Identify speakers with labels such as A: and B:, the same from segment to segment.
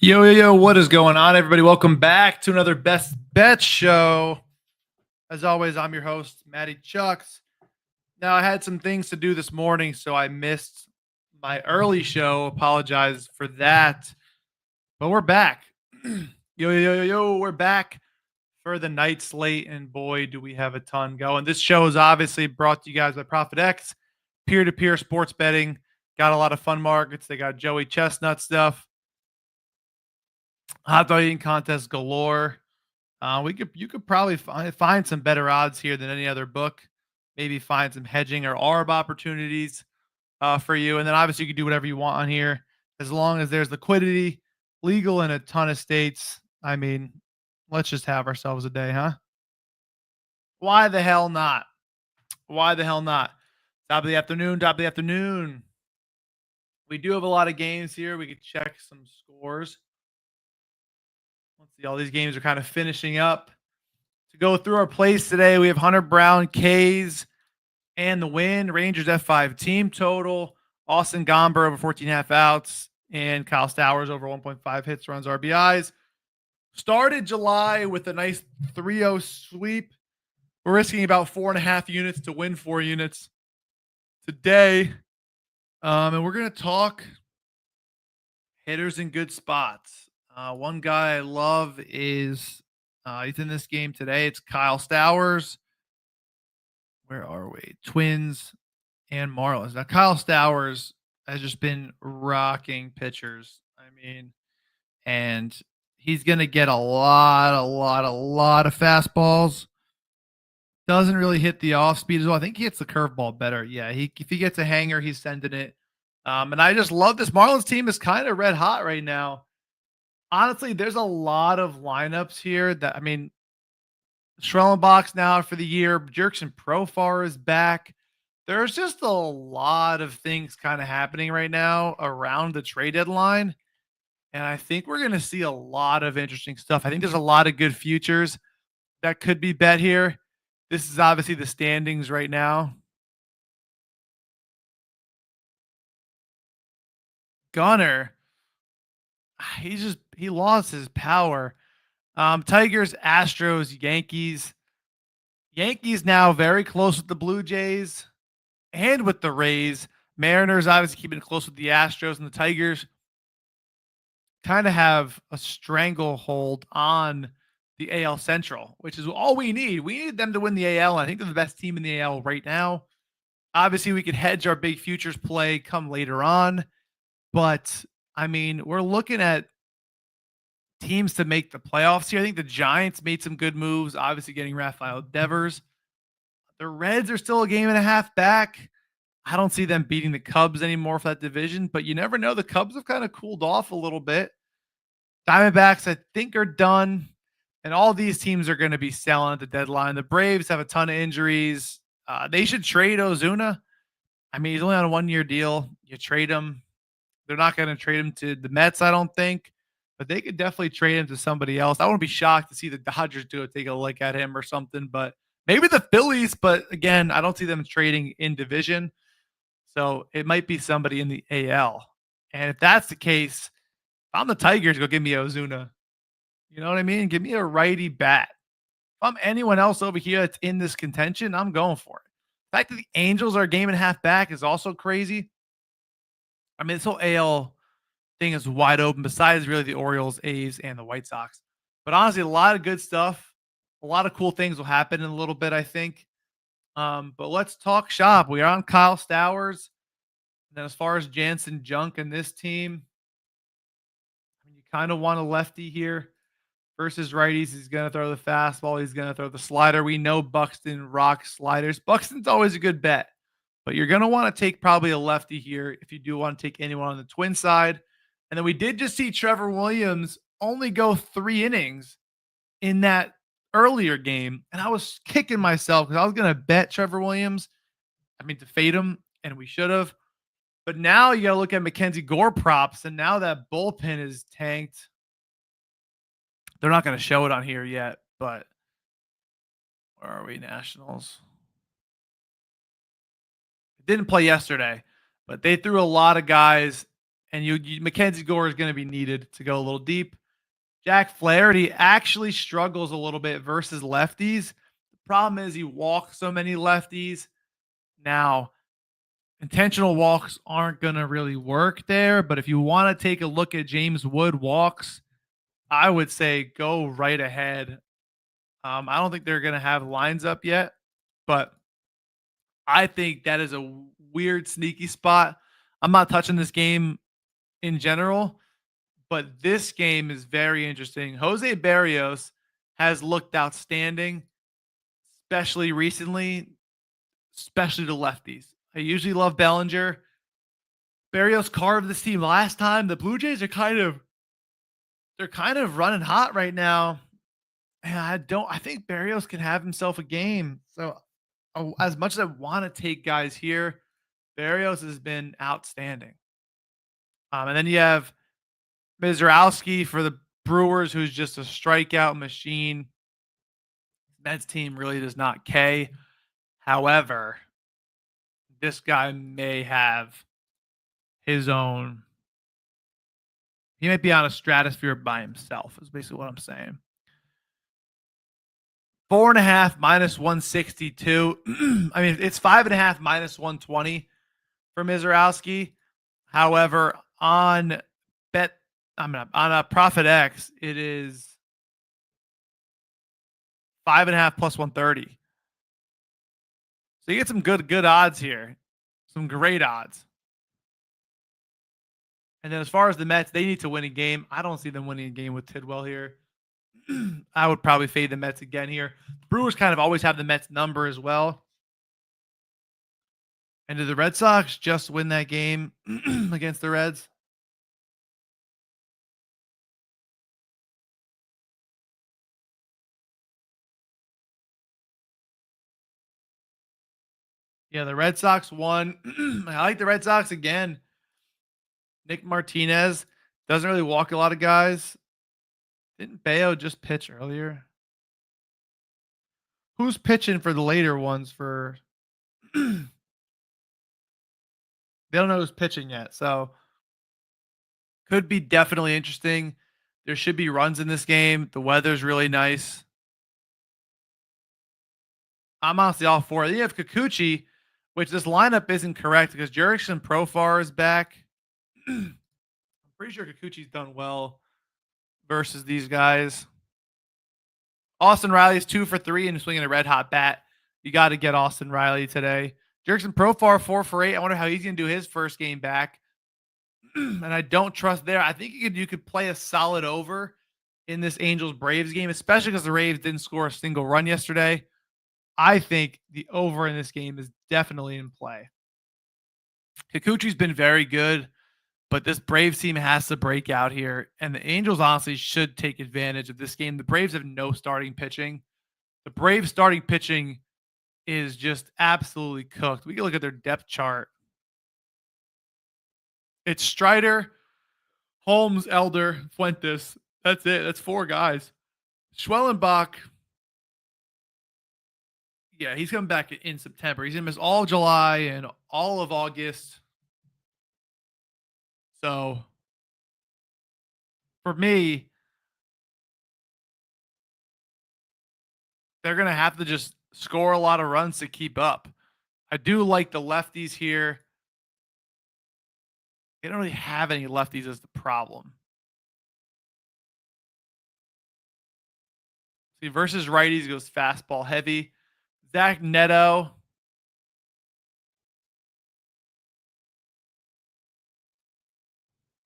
A: Yo, yo, yo, what is going on, everybody? Welcome back to another Best Bet show. As always, I'm your host, Matty Chucks. Now, I had some things to do this morning, so I missed my early show. Apologize for that. But we're back. Yo, yo, yo, yo, we're back for the night slate, and boy, do we have a ton going. This show is obviously brought to you guys by ProfitX, peer-to-peer sports betting. Got a lot of fun markets. They got Joey Chestnut stuff. Hot dog eating contest galore. You could probably find some better odds here than any other book. Maybe find some hedging or ARB opportunities for you, and then obviously you can do whatever you want on here as long as there's liquidity, legal in a ton of states. I mean, let's just have ourselves a day, huh? Why the hell not? Why the hell not? Top of the afternoon. Top of the afternoon. We do have a lot of games here. We could check some scores. Let's see. All these games are kind of finishing up. To go through our plays today, we have Hunter Brown, K's, and the win. Rangers F5 team total. Austin Gomber over 14.5 outs. And Kyle Stowers over 1.5 hits, runs, RBIs. Started July with a nice 3-0 sweep. We're risking about 4.5 units to win 4 units today. And we're going to talk hitters in good spots. One guy I love is he's in this game today. It's Kyle Stowers. Where are we? Twins and Marlins. Now, Kyle Stowers has just been rocking pitchers. I mean, and he's going to get a lot of fastballs. Doesn't really hit the off speed as well. I think he hits the curveball better. Yeah, if he gets a hanger, he's sending it. And I just love this. Marlins team is kind of red hot right now. Honestly, there's a lot of lineups here that, I mean, Schrellenbach's now for the year. Jerkson Profar is back. There's just a lot of things kind of happening right now around the trade deadline. And I think we're going to see a lot of interesting stuff. I think there's a lot of good futures that could be bet here. This is obviously the standings right now. Gunner, he lost his power. Tigers, Astros, Yankees. Yankees now very close with the Blue Jays and with the Rays. Mariners obviously keeping it close with the Astros, and the Tigers kind of have a stranglehold on the AL Central, which is all we need. We need them to win the AL. And I think they're the best team in the AL right now. Obviously, we could hedge our big futures play come later on. But, I mean, we're looking at teams to make the playoffs here. I think the Giants made some good moves, obviously getting Rafael Devers. The Reds are still a game and a half back. I don't see them beating the Cubs anymore for that division, but you never know. The Cubs have kind of cooled off a little bit. Diamondbacks, I think, are done. And all these teams are going to be selling at the deadline. The Braves have a ton of injuries. They should trade Ozuna. I mean, he's only on a 1-year deal. You trade him. They're not going to trade him to the Mets, I don't think. But they could definitely trade him to somebody else. I wouldn't be shocked to see the Dodgers do it, take a look at him or something. But maybe the Phillies. But again, I don't see them trading in division. So it might be somebody in the AL. And if that's the case, if I'm the Tigers, go give me Ozuna. You know what I mean? Give me a righty bat. If I'm anyone else over here that's in this contention, I'm going for it. The fact that the Angels are a game and a half back is also crazy. I mean, this whole AL thing is wide open besides really the Orioles, A's, and the White Sox. But honestly, a lot of good stuff. A lot of cool things will happen in a little bit, I think. But let's talk shop. We are on Kyle Stowers. And then as far as Jansen Junk and this team, I mean, you kind of want a lefty here versus righties. He's going to throw the fastball. He's going to throw the slider. We know Buxton rocks sliders. Buxton's always a good bet. But you're going to want to take probably a lefty here if you do want to take anyone on the Twin side. And then we did just see Trevor Williams only go 3 innings in that earlier game. And I was kicking myself because I was going to bet Trevor Williams. I mean, to fade him, and we should have. But now you got to look at Mackenzie Gore props, and now that bullpen is tanked. They're not going to show it on here yet, but where are we, Nationals? Didn't play yesterday, but they threw a lot of guys and Mackenzie Gore is going to be needed to go a little deep. Jack Flaherty actually struggles a little bit versus lefties. The problem is he walks so many lefties. Now, intentional walks aren't going to really work there, but if you want to take a look at James Wood walks, I would say go right ahead. I don't think they're going to have lines up yet, but I think that is a weird, sneaky spot. I'm not touching this game in general, but this game is very interesting. Jose Barrios has looked outstanding, especially recently, especially to lefties. I usually love Bellinger. Barrios carved this team last time. The Blue Jays are kind of running hot right now. And I think Barrios can have himself a game. So as much as I want to take guys here, Barrios has been outstanding. And then you have Mizrowski for the Brewers, who's just a strikeout machine. Mets team really does not K. However, this guy may have his own. He might be on a stratosphere by himself, is basically what I'm saying. 4.5 minus 162. I mean, it's 5.5 minus 120 for Mizrowski. However, on a Profit X, it is 5.5 plus 130. So you get some good odds here, some great odds. And then as far as the Mets, they need to win a game. I don't see them winning a game with Tidwell here. I would probably fade the Mets again here. Brewers kind of always have the Mets number as well. And did the Red Sox just win that game against the Reds? Yeah, the Red Sox won. I like the Red Sox again. Nick Martinez doesn't really walk a lot of guys. Didn't Bayo just pitch earlier? Who's pitching for the later ones for they don't know who's pitching yet, so could be definitely interesting. There should be runs in this game. The weather's really nice. I'm honestly all for it. Then you have Kikuchi, which this lineup isn't correct because Jurickson Profar is back. I'm pretty sure Kikuchi's done well versus these guys. Austin Riley's 2 for 3 and swinging a red hot bat. You got to get Austin Riley today. Jurickson Profar 4 for 8. I wonder how he's going to do his first game back. And I don't trust there. I think you could play a solid over in this Angels Braves game, especially because the Braves didn't score a single run yesterday. I think the over in this game is definitely in play. Kikuchi's been very good, but this Braves team has to break out here. And the Angels honestly should take advantage of this game. The Braves have no starting pitching. The Braves starting pitching is just absolutely cooked. We can look at their depth chart. It's Strider, Holmes, Elder, Fuentes. That's it. That's 4 guys. Schwellenbach. Yeah, he's coming back in September. He's going to miss all of July and all of August. So, for me, they're going to have to just score a lot of runs to keep up. I do like the lefties here. They don't really have any lefties as the problem. See, versus righties goes fastball heavy. Zach Neto.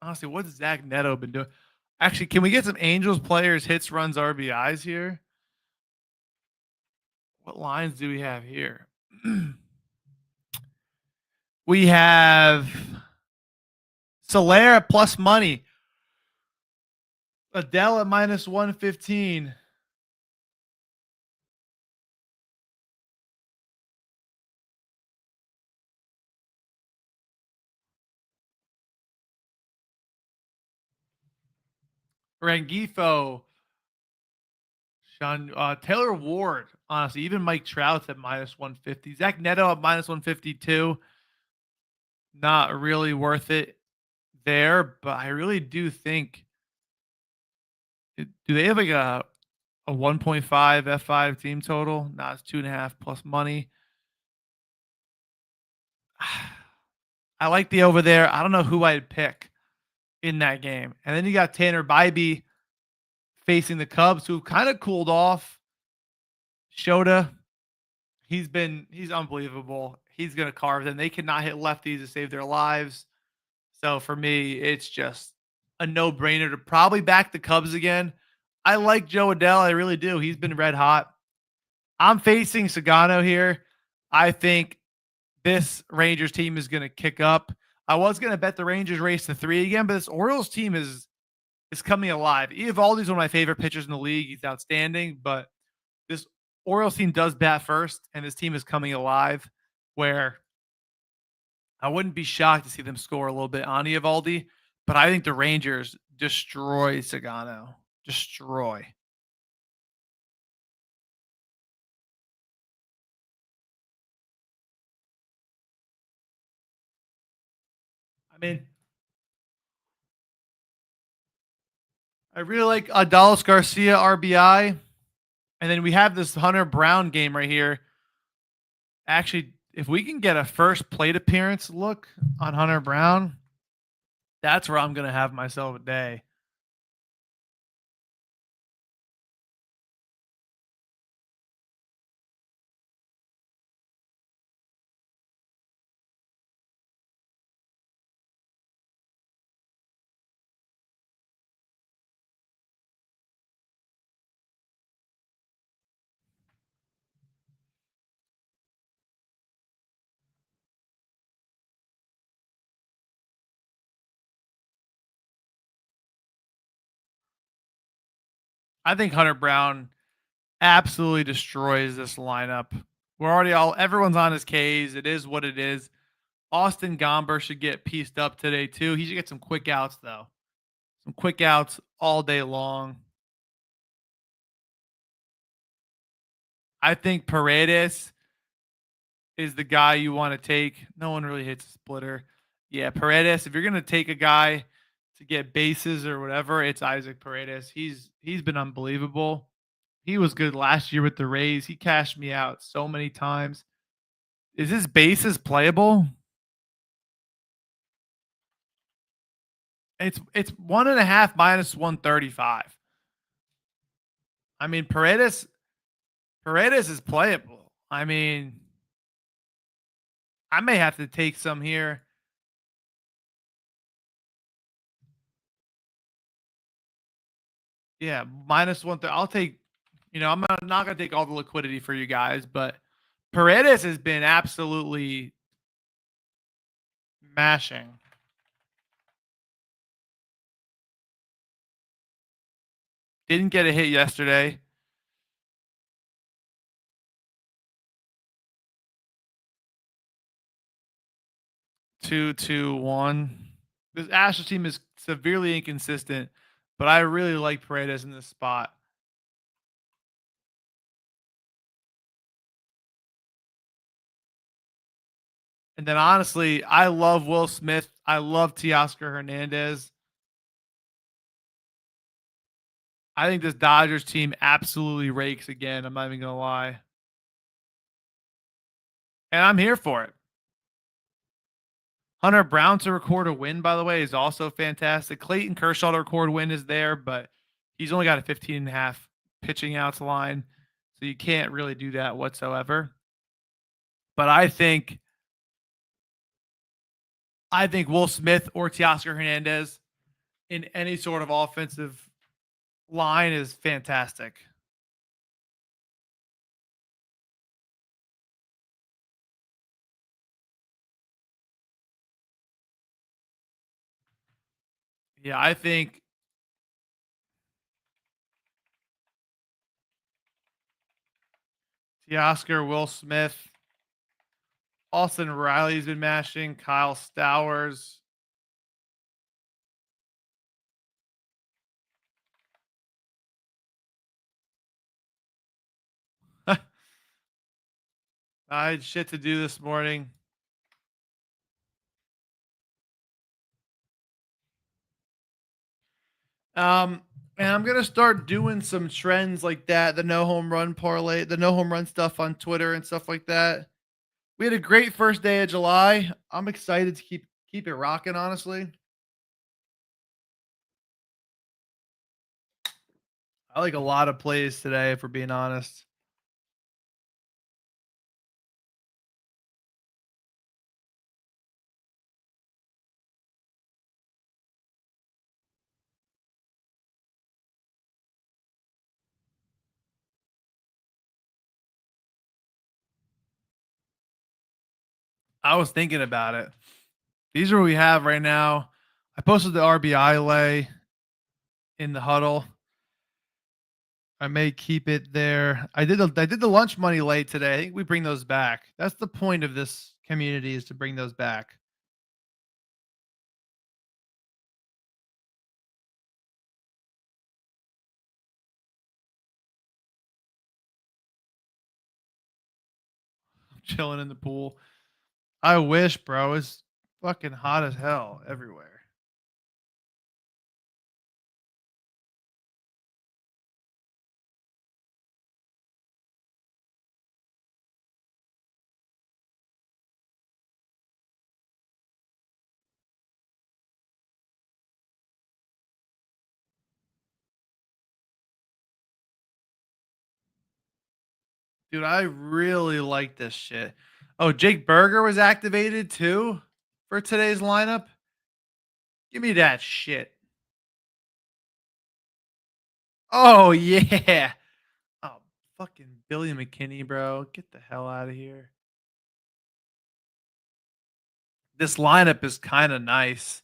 A: Honestly, what's Zach Neto been doing? Actually, can we get some Angels players, hits, runs, RBIs here? What lines do we have here? We have Soler at plus money. Adele at minus 115. Rengifo. Sean, Taylor Ward, honestly, even Mike Trout's at minus 150. Zach Neto at minus 152. Not really worth it. there, but I really do think do they have like a 1.5 F5 team total? No, it's 2.5 plus money. I like the over there. I don't know who I'd pick in that game. And then you got Tanner Bybee facing the Cubs, who kind of cooled off. Shota, he's unbelievable. He's gonna carve them. They cannot hit lefties to save their lives. So for me, it's just a no-brainer to probably back the Cubs again. I like Joe Adell. I really do. He's been red hot. I'm facing Sagano here. I think this Rangers team is going to kick up. I was going to bet the Rangers race to 3 again, but this Orioles team is coming alive. Eovaldi's one of my favorite pitchers in the league. He's outstanding, but this Orioles team does bat first, and this team is coming alive. Where I wouldn't be shocked to see them score a little bit on Eovaldi, but I think the Rangers destroy Sagano. Destroy. I mean, I really like Adalis Garcia RBI. And then we have this Hunter Brown game right here. Actually, if we can get a first plate appearance look on Hunter Brown, that's where I'm going to have myself a day. I think Hunter Brown absolutely destroys this lineup. We're already everyone's on his Ks. It is what it is. Austin Gomber should get pieced up today too. He should get some quick outs though. Some quick outs all day long. I think Paredes is the guy you want to take. No one really hits a splitter. Yeah, Paredes. If you're gonna take a guy to get bases or whatever, it's Isaac Paredes. He's been unbelievable. He was good last year with the Rays. He cashed me out so many times. Is his bases playable? It's 1.5 minus 135. I mean, Paredes is playable. I mean, I may have to take some here. Yeah, minus one. I'll take. I'm not gonna take all the liquidity for you guys, but Paredes has been absolutely mashing. Didn't get a hit yesterday. 2-2-1. This Astros team is severely inconsistent, but I really like Paredes in this spot. And then honestly, I love Will Smith. I love Teoscar Hernandez. I think this Dodgers team absolutely rakes again. I'm not even gonna lie. And I'm here for it. Hunter Brown to record a win, by the way, is also fantastic. Clayton Kershaw to record win is there, but he's only got a 15.5 pitching outs line. So you can't really do that whatsoever. But I think Will Smith or Teoscar Hernandez in any sort of offensive line is fantastic. Yeah, I think Teoscar, Will Smith, Austin Riley's been mashing, Kyle Stowers. I had shit to do this morning. Um, and I'm gonna start doing some trends like that, the no home run parlay, the no home run stuff on Twitter and stuff like that. We had a great first day of July. I'm excited to keep it rocking, honestly. I like a lot of plays today, if we're being honest. I was thinking about it. These are what we have right now. I posted the RBI lay in the huddle. I may keep it there. I did the lunch money late today. I think we bring those back. That's the point of this community, is to bring those back. I'm chilling in the pool. I wish, bro. It's fucking hot as hell everywhere. Dude, I really like this shit. Oh, Jake Berger was activated too for today's lineup. Give me that shit. Oh yeah. Oh, fucking Billy McKinney, bro. Get the hell out of here. This lineup is kind of nice.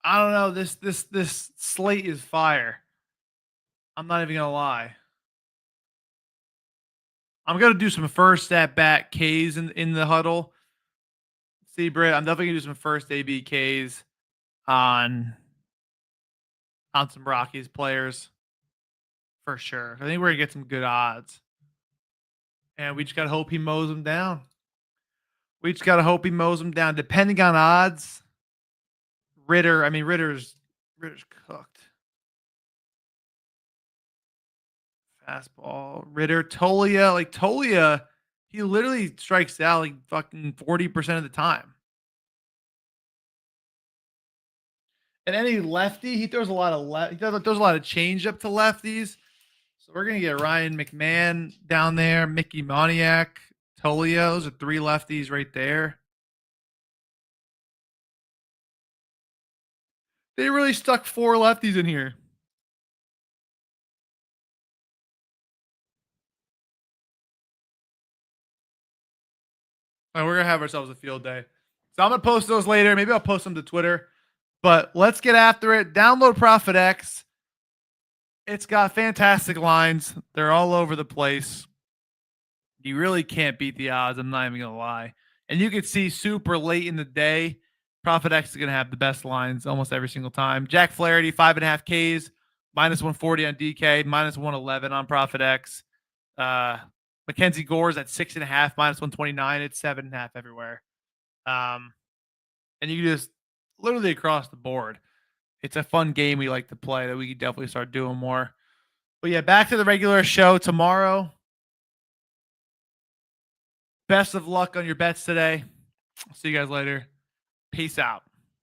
A: I don't know. This slate is fire. I'm not even gonna lie. I'm gonna do some first at bat Ks in the huddle. See, Britt, I'm definitely gonna do some first ABKs on some Rockies players for sure. I think we're gonna get some good odds, and we just gotta hope he mows them down. We just gotta hope he mows them down. Depending on odds, Ritter. I mean, Ritter's cooked. Fastball, Ritter, Tolia. Like Tolia, he literally strikes out like fucking 40% of the time. And any lefty, he throws a lot of throws a lot of change up to lefties. So we're gonna get Ryan McMahon down there, Mickey Moniak, Tolia. Those are three lefties right there. They really stuck four lefties in here. We're gonna have ourselves a field day. So I'm gonna post those later. Maybe I'll post them to Twitter. But let's get after it. Download Profit X. It's got fantastic lines. They're all over the place. You really can't beat the odds. I'm not even gonna lie. And you can see super late in the day, Profit X is gonna have the best lines almost every single time. Jack Flaherty, 5.5 Ks, -140 on DK, -111 on Profit X. Mackenzie Gore's at 6.5, -129. It's 7.5 everywhere. And you just literally across the board. It's a fun game we like to play that we could definitely start doing more. But yeah, back to the regular show tomorrow. Best of luck on your bets today. I'll see you guys later. Peace out.